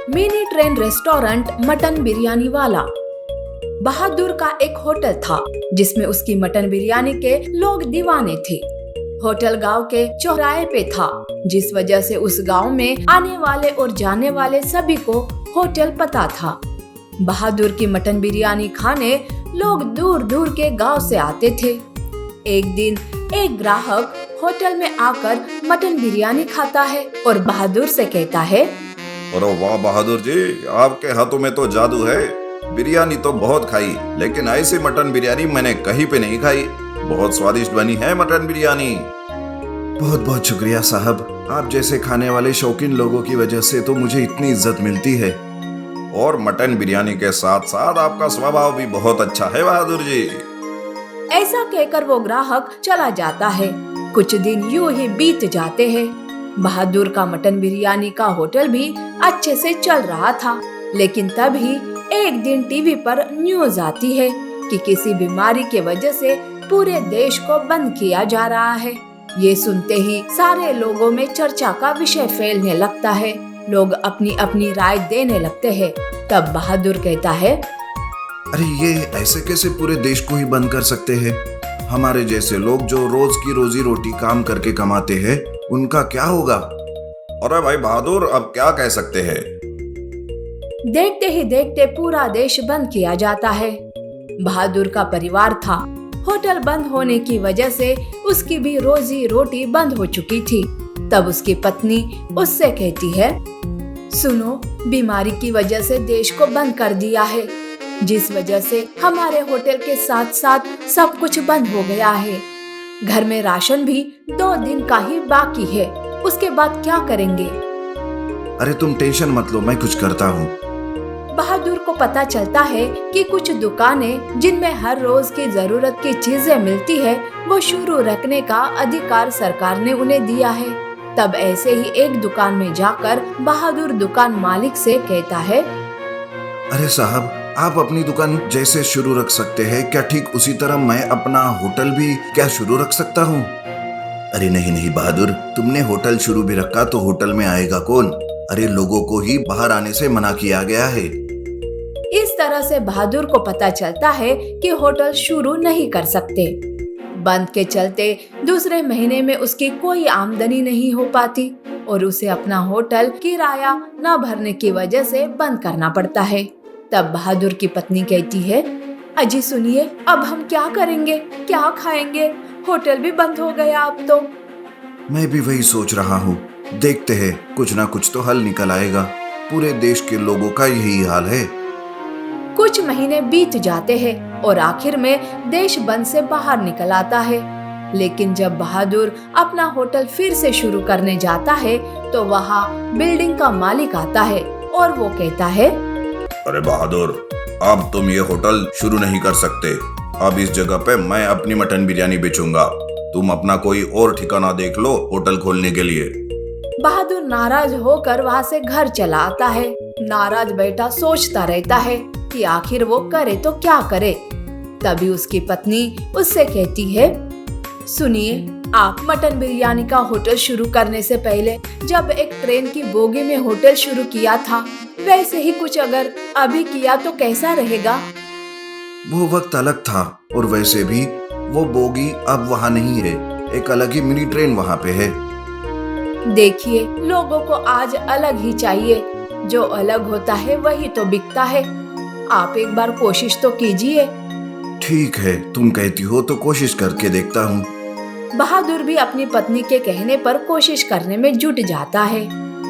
Mini train restaurant mutton biryani वाला। बहादुर का एक होटल था जिसमें उसकी मटन बिरयानी के लोग दीवाने थे। होटल गांव के चौराहे पे था, जिस वजह से उस गांव में आने वाले और जाने वाले सभी को होटल पता था। बहादुर की मटन बिरयानी खाने लोग दूर दूर के गांव से आते थे। एक दिन एक ग्राहक होटल में आकर मटन बिरयानी खाता है और बहादुर से कहता है, अरे वाह बहादुर जी, आपके हाथों में तो जादू है। बिरयानी तो बहुत खाई, लेकिन ऐसी मटन बिरयानी मैंने कहीं पे नहीं खाई। बहुत स्वादिष्ट बनी है मटन बिरयानी। बहुत बहुत शुक्रिया साहब, आप जैसे खाने वाले शौकीन लोगों की वजह से तो मुझे इतनी इज्जत मिलती है। और मटन बिरयानी के साथ साथ आपका स्वभाव भी बहुत अच्छा है बहादुर जी। ऐसा कहकर वो ग्राहक चला जाता है। कुछ दिन यूं ही बीत जाते हैं। बहादुर का मटन बिरयानी का होटल भी अच्छे से चल रहा था, लेकिन तभी एक दिन टीवी पर न्यूज आती है कि किसी बीमारी की वजह से पूरे देश को बंद किया जा रहा है। ये सुनते ही सारे लोगों में चर्चा का विषय फैलने लगता है। लोग अपनी अपनी राय देने लगते हैं। तब बहादुर कहता है, अरे ये ऐसे कैसे पूरे देश को ही बंद कर सकते हैं? हमारे जैसे लोग जो रोज की रोजी रोटी काम करके कमाते हैं, उनका क्या होगा? अरे भाई बहादुर, अब क्या कह सकते हैं। देखते ही देखते पूरा देश बंद किया जाता है। बहादुर का परिवार था। होटल बंद होने की वजह से उसकी भी रोजी रोटी बंद हो चुकी थी। तब उसकी पत्नी उससे कहती है, सुनो, बीमारी की वजह से देश को बंद कर दिया है, जिस वजह से हमारे होटल के साथ साथ सब कुछ बंद हो गया है। घर में राशन भी 2 दिन का ही बाकी है, उसके बाद क्या करेंगे? अरे तुम टेंशन मत लो, मैं कुछ करता हूँ। बहादुर को पता चलता है कि कुछ दुकानें जिनमें हर रोज की जरूरत की चीजें मिलती है, वो शुरू रखने का अधिकार सरकार ने उन्हें दिया है। तब ऐसे ही एक दुकान में जाकर बहादुर दुकान मालिक से कहता है, अरे साहब, आप अपनी दुकान जैसे शुरू रख सकते हैं, क्या ठीक उसी तरह मैं अपना होटल भी क्या शुरू रख सकता हूँ? अरे नहीं नहीं बहादुर, तुमने होटल शुरू भी रखा तो होटल में आएगा कौन? अरे लोगों को ही बाहर आने से मना किया गया है। इस तरह से बहादुर को पता चलता है कि होटल शुरू नहीं कर सकते। बंद के चलते दूसरे महीने में उसकी कोई आमदनी नहीं हो पाती और उसे अपना होटल किराया न भरने की वजह से बंद करना पड़ता है। तब बहादुर की पत्नी कहती है, अजी सुनिए, अब हम क्या करेंगे, क्या खाएंगे? होटल भी बंद हो गया अब तो। मैं भी वही सोच रहा हूँ, देखते हैं कुछ ना कुछ तो हल निकल आएगा। पूरे देश के लोगों का यही हाल है। कुछ महीने बीत जाते हैं और आखिर में देश बंद से बाहर निकल आता है। लेकिन जब बहादुर अपना होटल फिर से शुरू करने जाता है तो वहाँ बिल्डिंग का मालिक आता है और वो कहता है, अरे बहादुर, अब तुम ये होटल शुरू नहीं कर सकते। अब इस जगह पे मैं अपनी मटन बिरयानी बेचूंगा। तुम अपना कोई और ठिकाना देख लो होटल खोलने के लिए। बहादुर नाराज होकर वहाँ से घर चला आता है। नाराज बेटा सोचता रहता है कि आखिर वो करे तो क्या करे। तभी उसकी पत्नी उससे कहती है, सुनिए, आप मटन बिरयानी का होटल शुरू करने से पहले जब एक ट्रेन की बोगी में होटल शुरू किया था, वैसे ही कुछ अगर अभी किया तो कैसा रहेगा? वो वक्त अलग था और वैसे भी वो बोगी अब वहाँ नहीं है। एक अलग ही मिनी ट्रेन वहाँ पे है। देखिए, लोगों को आज अलग ही चाहिए। जो अलग होता है वही तो बिकता है। आप एक बार कोशिश तो कीजिए। ठीक है, तुम कहती हो तो कोशिश करके देखता हूँ। बहादुर भी अपनी पत्नी के कहने पर कोशिश करने में जुट जाता है।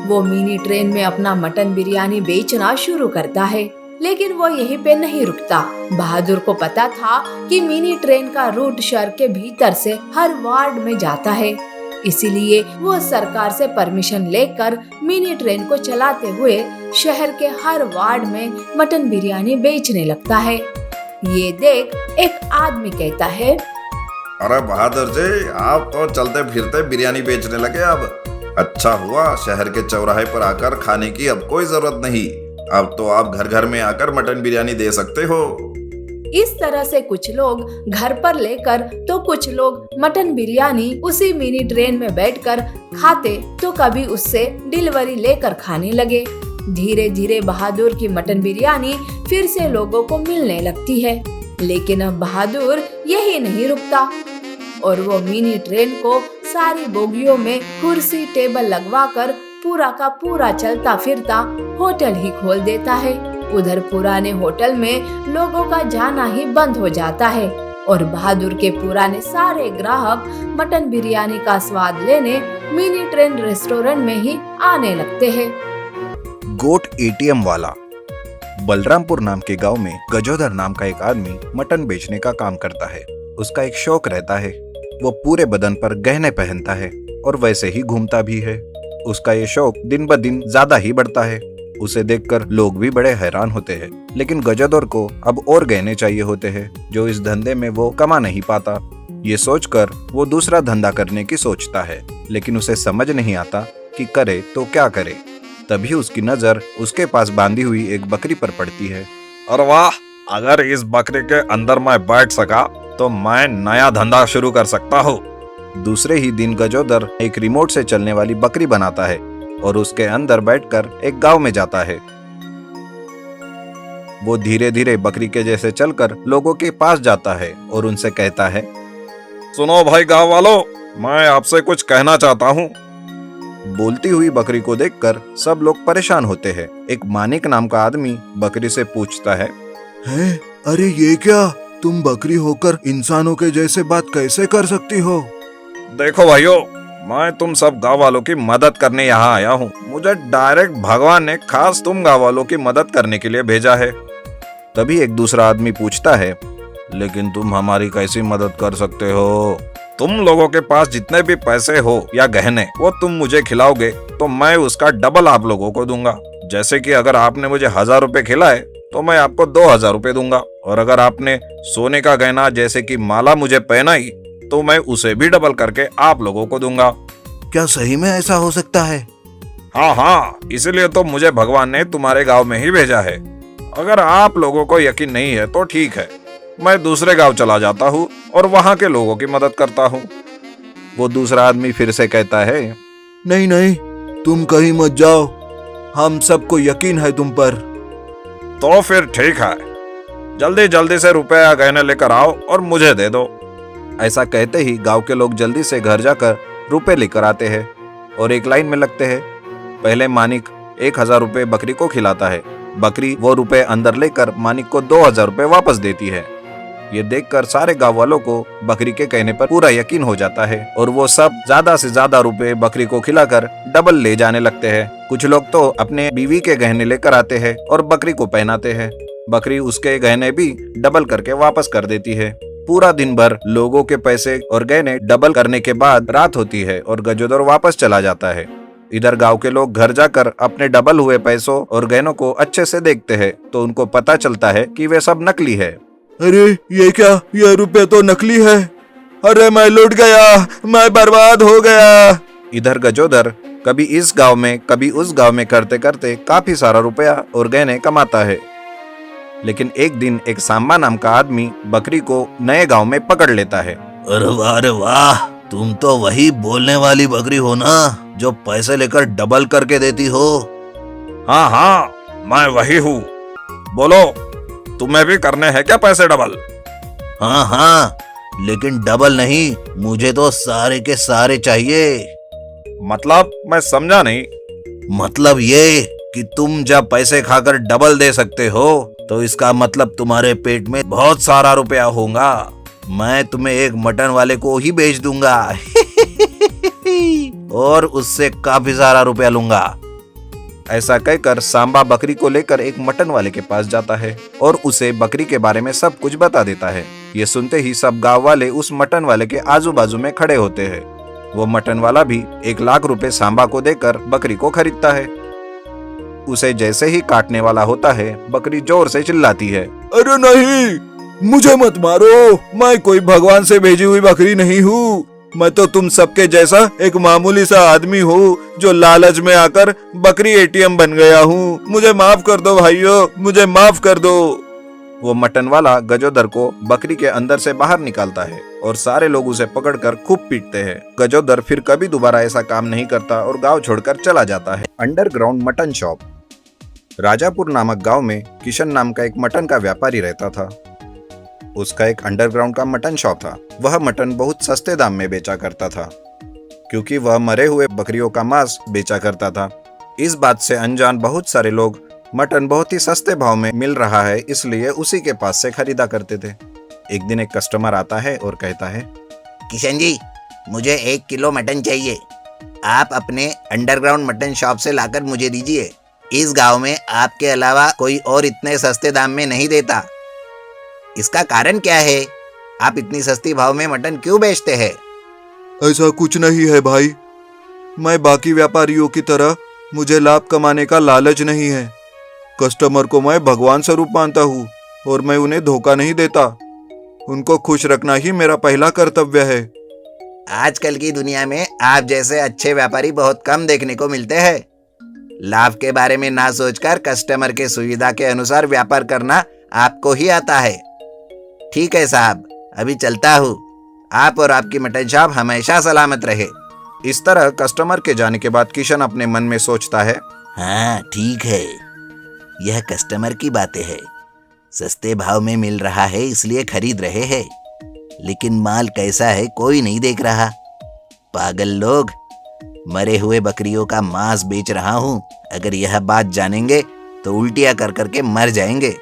वो मिनी ट्रेन में अपना मटन बिरयानी बेचना शुरू करता है, लेकिन वो यहीं पे नहीं रुकता। बहादुर को पता था कि मिनी ट्रेन का रूट शहर के भीतर से हर वार्ड में जाता है, इसीलिए वो सरकार से परमिशन लेकर मिनी ट्रेन को चलाते हुए शहर के हर वार्ड में मटन बिरयानी बेचने लगता है। ये देख एक आदमी कहता है, अरे बहादुर जी, आप तो चलते फिरते बिरयानी बेचने लगे। अब अच्छा हुआ, शहर के चौराहे पर आकर खाने की अब कोई जरूरत नहीं। अब तो आप घर घर में आकर मटन बिरयानी दे सकते हो। इस तरह से कुछ लोग घर पर लेकर तो कुछ लोग मटन बिरयानी उसी मिनी ट्रेन में बैठकर खाते तो कभी उससे डिलीवरी लेकर खाने लगे। धीरे धीरे बहादुर की मटन बिरयानी फिर से लोगों को मिलने लगती है। लेकिन अब बहादुर यही नहीं रुकता और वो मिनी ट्रेन को सारी बोगियों में कुर्सी टेबल लगवाकर पूरा का पूरा चलता फिरता होटल ही खोल देता है। उधर पुराने होटल में लोगों का जाना ही बंद हो जाता है और बहादुर के पुराने सारे ग्राहक मटन बिरयानी का स्वाद लेने मिनी ट्रेन रेस्टोरेंट में ही आने लगते हैं। गोट एटीएम वाला। बलरामपुर नाम के गांव में गजोदर नाम का एक आदमी मटन बेचने का काम करता है। उसका एक शौक रहता है, वो पूरे बदन पर गहने पहनता है और वैसे ही घूमता भी है। उसका ये शौक दिन ब दिन ज्यादा ही बढ़ता है। उसे देखकर लोग भी बड़े हैरान होते हैं। लेकिन गजोदर को अब और गहने चाहिए होते हैं जो इस धंधे में वो कमा नहीं पाता। ये सोचकर वो दूसरा धंधा करने की सोचता है, लेकिन उसे समझ नहीं आता कि करे तो क्या करे। तभी उसकी नजर उसके पास बांधी हुई एक बकरी पर पड़ती है। अरे वाह, अगर इस बकरी के अंदर मैं बैठ सका तो मैं नया धंधा शुरू कर सकता हूँ। दूसरे ही दिन गजोदर एक रिमोट से चलने वाली बकरी बनाता है और उसके अंदर बैठकर एक गांव में जाता है। वो धीरे धीरे बकरी के जैसे चलकर लोगों के पास जाता है और उनसे कहता है, सुनो भाई गांव वालों, मैं आपसे कुछ कहना चाहता हूँ। बोलती हुई बकरी को देखकर सब लोग परेशान होते हैं। एक मानिक नाम का आदमी बकरी से पूछता है, अरे ये क्या, तुम बकरी होकर इंसानों के जैसे बात कैसे कर सकती हो? देखो भाइयों, मैं तुम सब गांव वालों की मदद करने यहाँ आया हूँ। मुझे डायरेक्ट भगवान ने खास तुम गांव वालों की मदद करने के लिए भेजा है। तभी एक दूसरा आदमी पूछता है, लेकिन तुम हमारी कैसी मदद कर सकते हो? तुम लोगों के पास जितने भी पैसे हो या गहने वो तुम मुझे खिलाओगे तो मैं उसका डबल आप लोगों को दूंगा। जैसे कि अगर आपने मुझे 1000 रुपए खिलाए तो मैं आपको 2000 रुपए दूंगा, और अगर आपने सोने का गहना जैसे कि माला मुझे पहनाई तो मैं उसे भी डबल करके आप लोगों को दूंगा। क्या सही में ऐसा हो सकता है? हाँ, इसलिए तो मुझे भगवान ने तुम्हारे गांव में ही भेजा है। अगर आप लोगों को यकीन नहीं है तो ठीक है, मैं दूसरे गांव चला जाता हूँ और वहाँ के लोगों की मदद करता हूँ। वो दूसरा आदमी फिर से कहता है, नहीं नहीं, तुम कहीं मत जाओ, हम सबको यकीन है तुम पर। तो फिर ठीक है, जल्दी जल्दी से रुपए या गहने लेकर आओ और मुझे दे दो। ऐसा कहते ही गांव के लोग जल्दी से घर जाकर रुपए लेकर आते हैं और एक लाइन में लगते हैं। पहले मानिक 1000 रुपए बकरी को खिलाता है। बकरी वो रुपए अंदर लेकर मानिक को 2000 रुपए वापस देती है। ये देखकर सारे गांव वालों को बकरी के कहने पर पूरा यकीन हो जाता है और वो सब ज्यादा से ज्यादा रुपए बकरी को खिलाकर डबल ले जाने लगते हैं। कुछ लोग तो अपने बीवी के गहने लेकर आते हैं और बकरी को पहनाते हैं। बकरी उसके गहने भी डबल करके वापस कर देती है। पूरा दिन भर लोगों के पैसे और गहने डबल करने के बाद रात होती है और गजोदर वापस चला जाता है। इधर गांव के लोग घर जाकर अपने डबल हुए पैसों और गहनों को अच्छे से देखते हैं तो उनको पता चलता है कि वे सब नकली है। अरे ये क्या, ये रुपए तो नकली है। अरे मैं लुट गया, मैं बर्बाद हो गया। इधर गजोदर कभी इस गांव में कभी उस गांव में करते करते काफी सारा रुपया और गहने कमाता है। लेकिन एक दिन एक सांबा नाम का आदमी बकरी को नए गांव में पकड़ लेता है। अरे वाह, तुम तो वही बोलने वाली बकरी हो ना जो पैसे लेकर डबल करके देती हो? हाँ हाँ, मैं वही हूँ। बोलो, तुम्हें भी करने हैं क्या पैसे डबल? हाँ हाँ, लेकिन डबल नहीं, मुझे तो सारे के सारे चाहिए। मतलब मैं समझा नहीं। मतलब ये कि तुम जब पैसे खाकर डबल दे सकते हो तो इसका मतलब तुम्हारे पेट में बहुत सारा रुपया होगा। मैं तुम्हें एक मटन वाले को ही बेच दूंगा और उससे काफी सारा रुपया लूंगा। ऐसा कहकर सांबा बकरी को लेकर एक मटन वाले के पास जाता है और उसे बकरी के बारे में सब कुछ बता देता है। ये सुनते ही सब गांव वाले उस मटन वाले के आजू बाजू में खड़े होते हैं। वो मटन वाला भी 1 लाख रुपए सांबा को देकर बकरी को खरीदता है। उसे जैसे ही काटने वाला होता है, बकरी जोर से चिल्लाती है, अरे नहीं, मुझे मत मारो, मैं कोई भगवान से भेजी हुई बकरी नहीं हूँ। मैं तो तुम सबके जैसा एक मामूली सा आदमी हूँ जो लालच में आकर बकरी एटीएम बन गया हूँ। मुझे माफ कर दो भाइयों, मुझे माफ कर दो। वो मटन वाला गजोदर को बकरी के अंदर से बाहर निकालता है और सारे लोग उसे पकड़कर खूब पीटते हैं। गजोदर फिर कभी दोबारा ऐसा काम नहीं करता और गांव छोड़कर चला जाता है। Underground mutton shop. राजापुर नामक गांव में किशन नाम का एक मटन का व्यापारी रहता था। उसका एक अंडरग्राउंड का मटन शॉप था। वह मटन बहुत सस्ते दाम में बेचा करता था, क्योंकि वह मरे हुए बकरियों का मांस बेचा करता था। इस बात से अनजान बहुत सारे लोग मटन बहुत ही सस्ते भाव में मिल रहा है इसलिए उसी के पास से खरीदा करते थे। एक दिन एक कस्टमर आता है और कहता है, किशन जी, मुझे 1 किलो मटन चाहिए। आप अपने अंडरग्राउंड मटन शॉप से लाकर मुझे दीजिए। इस गांव में आपके अलावा कोई और इतने सस्ते दाम में नहीं देता। इसका कारण क्या है? आप इतनी सस्ती भाव में मटन क्यों बेचते हैं? ऐसा कुछ नहीं है भाई, मैं बाकी व्यापारियों की तरह मुझे लाभ कमाने का लालच नहीं है। कस्टमर को मैं भगवान स्वरूप मानता हूँ और मैं उन्हें धोखा नहीं देता। उनको खुश रखना ही मेरा पहला कर्तव्य है। आजकल की दुनिया में आप जैसे अच्छे व्यापारी बहुत कम देखने को मिलते हैं। लाभ के बारे में ना सोचकर कस्टमर के सुविधा के अनुसार व्यापार करना आपको ही आता है। ठीक है साहब, अभी चलता हूँ। आप और आपकी मटन शॉप हमेशा सलामत रहे। इस तरह कस्टमर के जाने के बाद किशन अपने मन में सोचता है, हाँ ठीक है, यह कस्टमर की बातें है। सस्ते भाव में मिल रहा है इसलिए खरीद रहे हैं, लेकिन माल कैसा है कोई नहीं देख रहा। पागल लोग, मरे हुए बकरियों का मांस बेच रहा हूँ। अगर यह बात जानेंगे तो उल्टियां कर करके मर जाएंगे।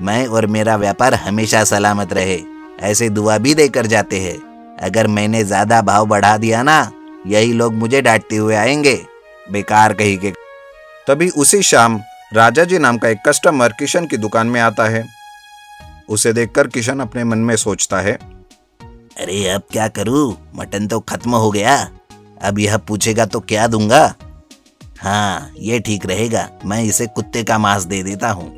मैं और मेरा व्यापार हमेशा सलामत रहे, ऐसे दुआ भी देकर जाते हैं। अगर मैंने ज्यादा भाव बढ़ा दिया ना, यही लोग मुझे डांटते हुए आएंगे। बेकार कहीं के। तभी उसी शाम राजा जी नाम का एक कस्टमर किशन की दुकान में आता है। उसे देखकर किशन अपने मन में सोचता है, अरे अब क्या करूं? मटन तो खत्म हो गया। अब यह पूछेगा तो क्या दूंगा? हाँ, ये ठीक रहेगा। मैं इसे कुत्ते का मांस दे देता हूँ।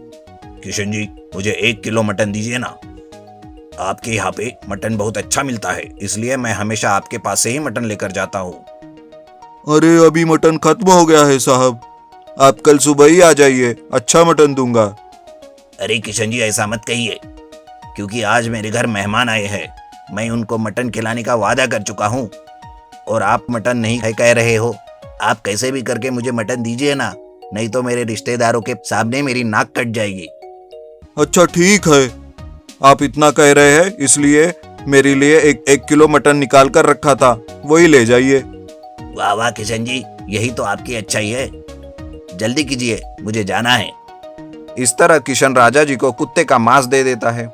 किशन जी, मुझे 1 किलो मटन दीजिए ना। आपके यहाँ पे मटन बहुत अच्छा मिलता है, इसलिए मैं हमेशा आपके पास से ही मटन लेकर जाता हूँ। अरे अभी मटन खत्म हो गया है साहब, आप कल सुबह ही आ जाइए, अच्छा मटन दूंगा। अरे किशन जी, ऐसा मत कहिए, क्योंकि आज मेरे घर मेहमान आए हैं। मैं उनको मटन खिलाने का वादा कर चुका हूँ और आप मटन नहीं कह रहे हो। आप कैसे भी करके मुझे मटन दीजिए ना, नहीं तो मेरे रिश्तेदारों के सामने मेरी नाक कट जाएगी। अच्छा ठीक है, आप इतना कह रहे हैं इसलिए मेरे लिए एक किलो मटन निकाल कर रखा था, वही ले जाइए। वाह वाह किशन जी, यही तो आपकी अच्छाई है। जल्दी कीजिए, मुझे जाना है। इस तरह किशन राजा जी को कुत्ते का मांस दे देता है।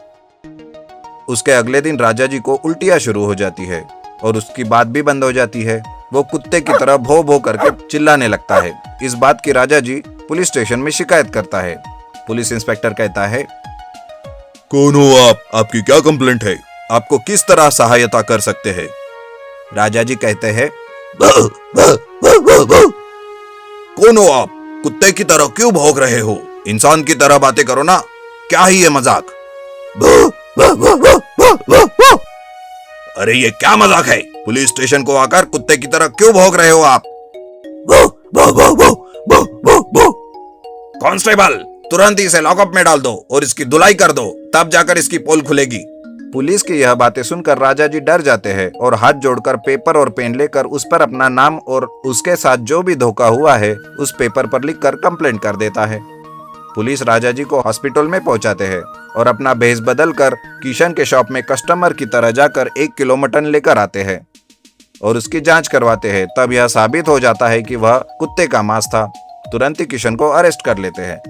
उसके अगले दिन राजा जी को उल्टियां शुरू हो जाती है और उसकी बात भी बंद हो जाती है। वो कुत्ते की तरह भौ भौ करके चिल्लाने लगता है। इस बात की राजा जी पुलिस स्टेशन में शिकायत करता है। पुलिस इंस्पेक्टर कहता है, कौन हो आप? आपकी क्या कंप्लेंट है? आपको किस तरह सहायता कर सकते हैं? राजा जी कहते हैं, कौन हो आप? कुत्ते की तरह क्यों भौंक रहे हो? इंसान की तरह बातें करो ना, क्या ही ये मजाक? अरे ये क्या मजाक है? पुलिस स्टेशन को आकर कुत्ते की तरह क्यों भौंक रहे हो आप? कांस्टेबल, तुरंत इसे लॉकअप में डाल दो और इसकी धुलाई कर दो, तब जाकर इसकी पोल खुलेगी। पुलिस की यह बातें सुनकर राजा जी डर जाते हैं और हाथ जोड़कर पेपर और पेन लेकर उस पर अपना नाम और उसके साथ जो भी धोखा हुआ है उस पेपर पर लिखकर कंप्लेंट कर देता है। पुलिस राजा जी को हॉस्पिटल में पहुंचाते हैं और अपना भेष बदल कर किशन के शॉप में कस्टमर की तरह जाकर 1 किलो मटन लेकर आते हैं और उसकी जांच करवाते हैं। तब यह साबित हो जाता है कि वह कुत्ते का मांस था। तुरंत ही किशन को अरेस्ट कर लेते हैं।